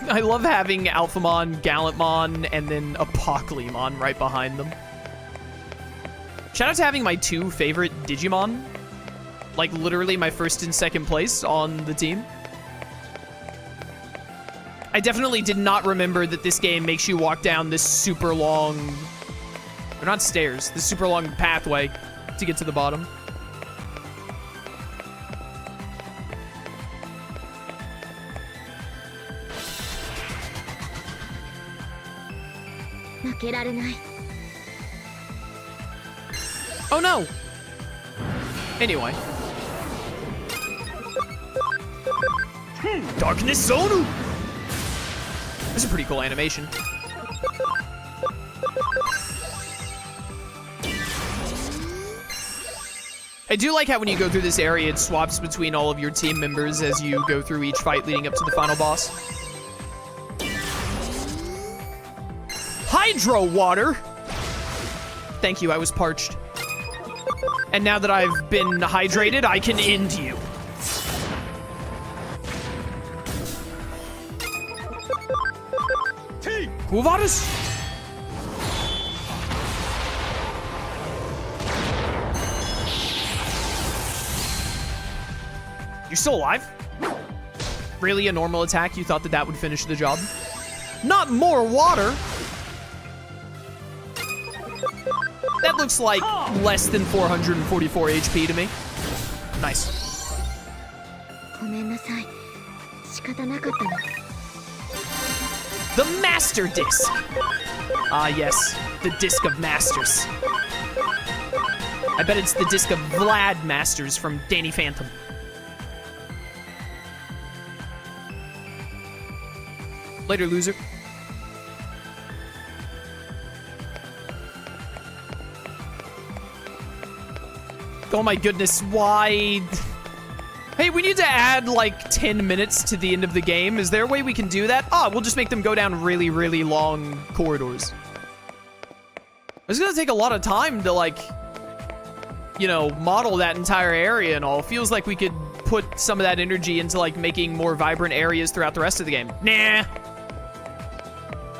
[SPEAKER 1] I love having Alphamon, Gallantmon, and then a Pokemon right behind them. Shout out to having my two favorite Digimon. Like, literally my first and second place on the team. I definitely did not remember that this game makes you walk down this super long... They're not stairs. This super long pathway to get to the bottom. Oh no! Anyway. Darkness Suedou! This is a pretty cool animation. I do like how when you go through this area, it swaps between all of your team members as you go through each fight leading up to the final boss. Hydro water! Thank you, I was parched. And now that I've been hydrated, I can end you. Quo Vadis? You're still alive? Really, a normal attack? You thought that that would finish the job? Not more water! That looks like less than 444 HP to me. Nice. The Master Disc! Ah, yes. The Disc of Masters. I bet it's the Disc of Vlad Masters from Danny Phantom. Later, loser. Oh my goodness, why? Hey, we need to add like 10 minutes to the end of the game. Is there a way we can do that? Ah, we'll just make them go down really, really long corridors. It's gonna take a lot of time to like, you know, model that entire area and all. Feels like we could put some of that energy into like making more vibrant areas throughout the rest of the game. Nah.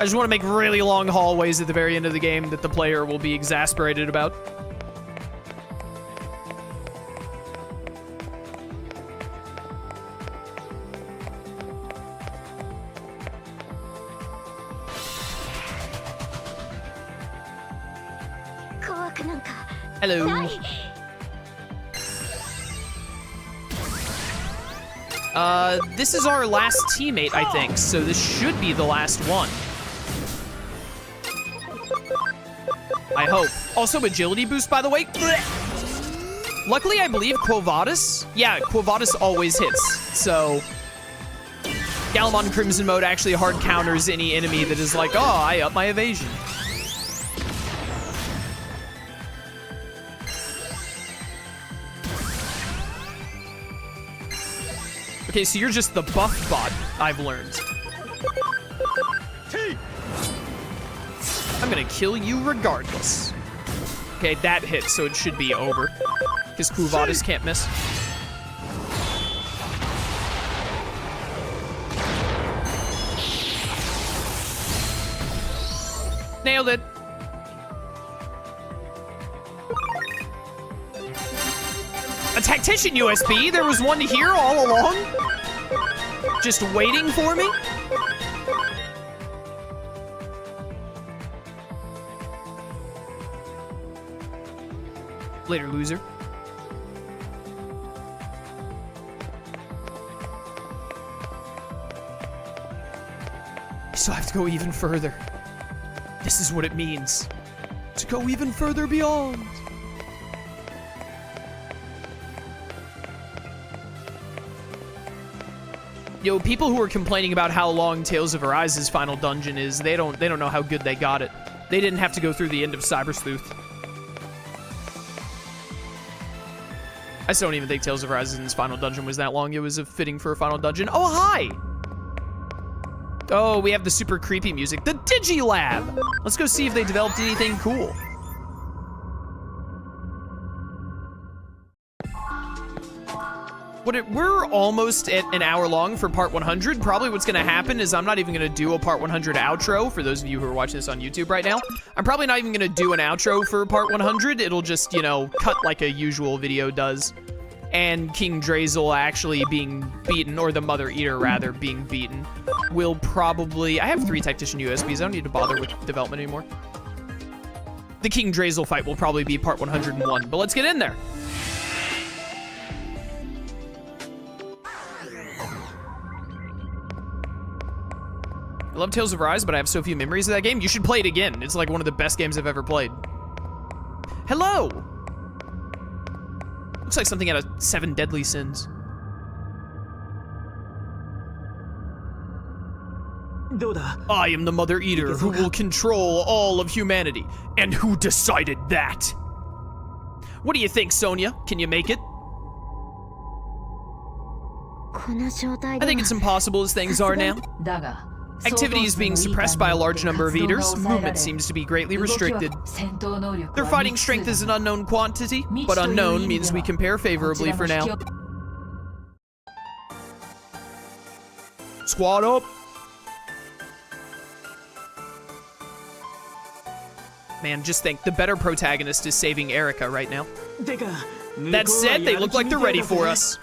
[SPEAKER 1] I just want to make really long hallways at the very end of the game that the player will be exasperated about. Hello. This is our last teammate, I think, so this should be the last one. I hope. Also, agility boost, by the way. Luckily, I believe Quo Vadis. Yeah, Quo Vadis always hits. So, Galamon Crimson mode actually hard counters any enemy that is like, oh, I up my evasion. Okay, so you're just the buff bot, I've learned. I'm gonna kill you regardless. Okay, that hit, so it should be over. Because Quo Vadis can't miss. Nailed it. A tactician USB? There was one here all along? Just waiting for me? Later, loser. I still have to go even further. This is what it means. To go even further beyond. Yo, people who are complaining about how long Tales of Arise's final dungeon is, they don't know how good they got it. They didn't have to go through the end of Cyber Sleuth. I still don't even think Tales of Arise's final dungeon was that long. It was fitting for a final dungeon. Oh, hi! Oh, we have the super creepy music. The Digilab! Let's go see if they developed anything cool. We're almost at an hour long for part 100. Probably what's gonna happen is I'm not even gonna do a part 100 outro for those of you who are watching this on YouTube right now. I'm probably not even gonna do an outro for part 100. It'll just, you know, cut like a usual video does. And King Drasil actually being beaten, or the Mother Eater rather, being beaten, will probably... I have 3 Tactician USBs. I don't need to bother with development anymore. The King Drasil fight will probably be part 101, but let's get in there. I love Tales of Arise, but I have so few memories of that game. You should play it again. It's like one of the best games I've ever played. Hello! Looks like something out of 7 Deadly Sins. I am the Mother Eater who will control all of humanity. And who decided that? What do you think, Sonia? Can you make it? I think it's impossible as things are now. Activity is being suppressed by a large number of eaters. Movement seems to be greatly restricted. Their fighting strength is an unknown quantity, but unknown means we compare favorably for now. Squad up! Man, just think, the better protagonist is saving Arata right now. That said, they look like they're ready for us.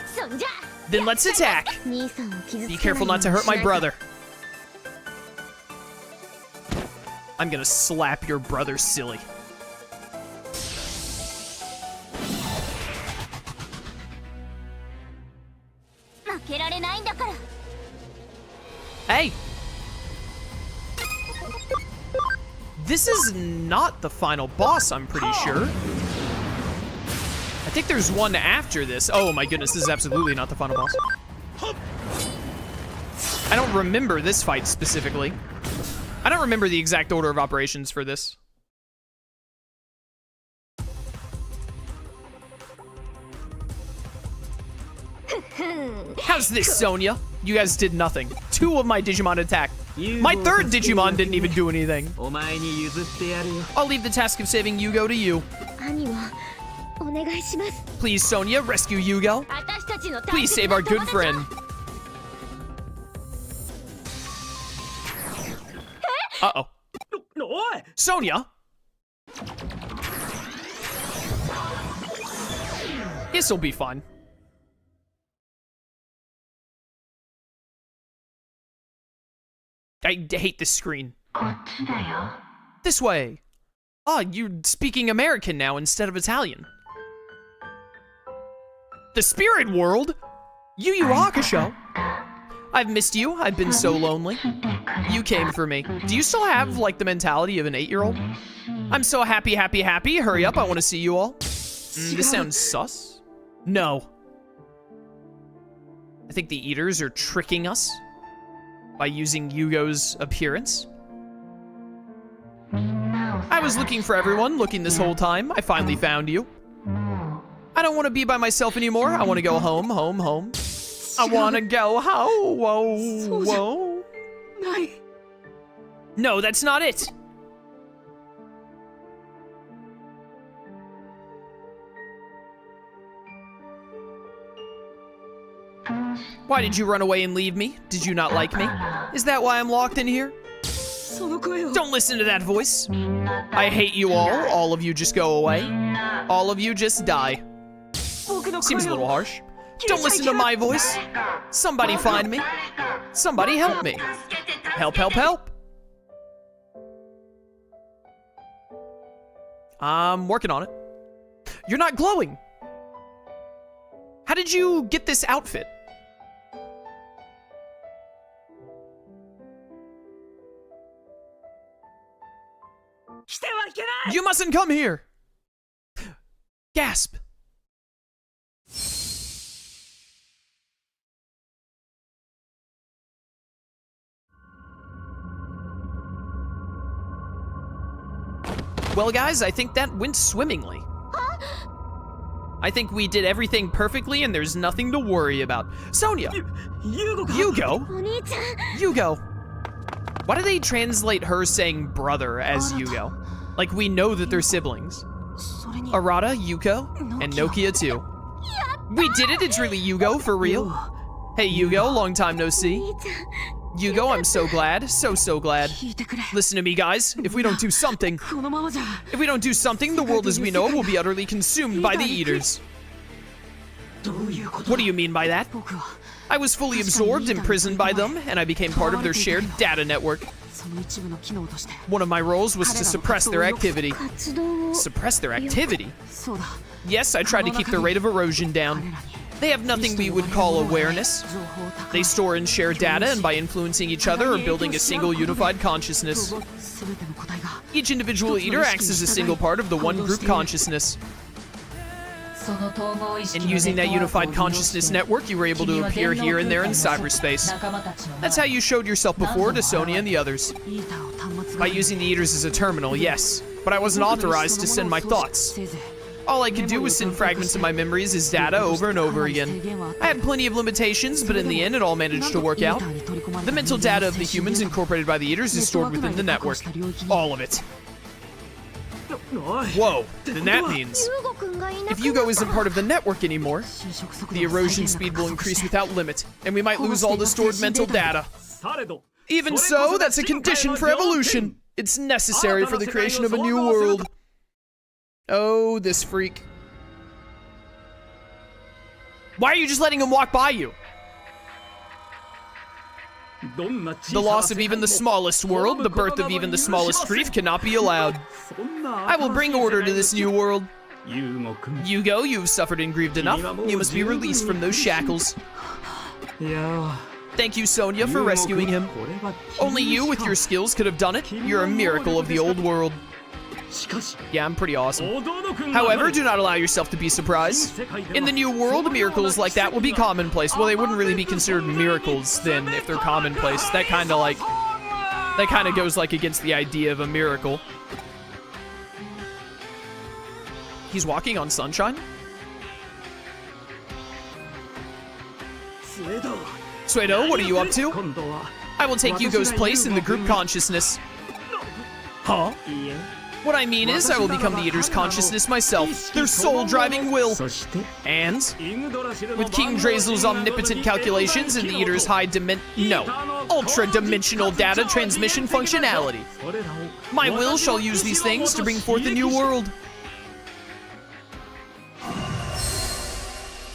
[SPEAKER 1] Then let's attack! Be careful not to hurt my brother. I'm gonna slap your brother silly. Hey! This is not the final boss, I'm pretty sure. I think there's one after this. Oh my goodness, this is absolutely not the final boss. I don't remember this fight specifically. I don't remember the exact order of operations for this. How's this, Sonia? You guys did nothing. 2 of my Digimon attacked. My 3rd Digimon didn't even do anything. I'll leave the task of saving Yugo to you. Please, Sonia, rescue Yugo. Please save our good friend. Uh-oh. Sonia? This'll be fun. I hate this screen. This way. Oh, you're speaking American now instead of Italian. The spirit world? Yu Yu Hakusho. I've missed you. I've been so lonely. You came for me. Do you still have, like, the mentality of an 8-year-old? I'm so happy, happy, happy. Hurry up, I want to see you all. This sounds sus. No. I think the eaters are tricking us by using Yugo's appearance. I was looking for everyone, looking this whole time. I finally found you. I don't want to be by myself anymore. I want to go home, home, home. I want to go home. Whoa, whoa. No, that's not it. Why did you run away and leave me? Did you not like me? Is that why I'm locked in here? Don't listen to that voice. I hate you all. All of you just go away. All of you just die. Seems a little harsh. Don't listen to my voice. Somebody find me. Somebody help me. Help, help, help. I'm working on it. You're not glowing. How did you get this outfit? You mustn't come here. Gasp. Well, guys, I think that went swimmingly. I think we did everything perfectly and there's nothing to worry about. Sonia! Yugo? Yugo. Why do they translate her saying brother as Yugo? Like, we know that they're siblings. Arata, Yuko, and Nokia too. We did it, it's really Yugo, for real. Hey Yugo, long time no see. Yugo, I'm so glad, so glad. Listen to me, guys, if we don't do something, the world as we know it will be utterly consumed by the eaters. What do you mean by that? I was fully absorbed, imprisoned by them, and I became part of their shared data network. One of my roles was to suppress their activity. Suppress their activity? Yes, I tried to keep the rate of erosion down. They have nothing we would call awareness. They store and share data, and by influencing each other are building a single unified consciousness. Each individual eater acts as a single part of the one group consciousness. And using that unified consciousness network, you were able to appear here and there in cyberspace. That's how you showed yourself before to Sonia and the others. By using the eaters as a terminal, yes. But I wasn't authorized to send my thoughts. All I could do was send fragments of my memories as data over and over again. I had plenty of limitations, but in the end it all managed to work out. The mental data of the humans incorporated by the Eaters is stored within the network. All of it. Whoa, then that means if Yugo isn't part of the network anymore, the erosion speed will increase without limit, and we might lose all the stored mental data. Even so, that's a condition for evolution. It's necessary for the creation of a new world. Oh, this freak. Why are you just letting him walk by you? The loss of even the smallest world, the birth of even the smallest grief cannot be allowed. I will bring order to this new world. Yugo, you've suffered and grieved enough. You must be released from those shackles. Thank you, Sonia, for rescuing him. Only you, with your skills, could have done it. You're a miracle of the old world. Yeah, I'm pretty awesome. However, do not allow yourself to be surprised. In the new world, miracles like that will be commonplace. Well, they wouldn't really be considered miracles then if they're commonplace. That kind of goes like against the idea of a miracle. He's walking on sunshine? Suedou, what are you up to? I will take Yugo's place in the group consciousness. Huh? What I mean is, I will become the Eater's consciousness myself, their soul-driving will. And, with King Drasil's omnipotent calculations and the Eater's ultra-dimensional data transmission functionality, my will shall use these things to bring forth a new world.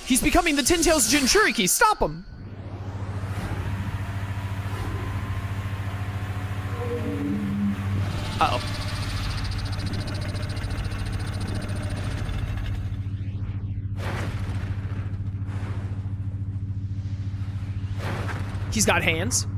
[SPEAKER 1] He's becoming the Ten Tails Jinchuriki, stop him! Uh-oh. He's got hands.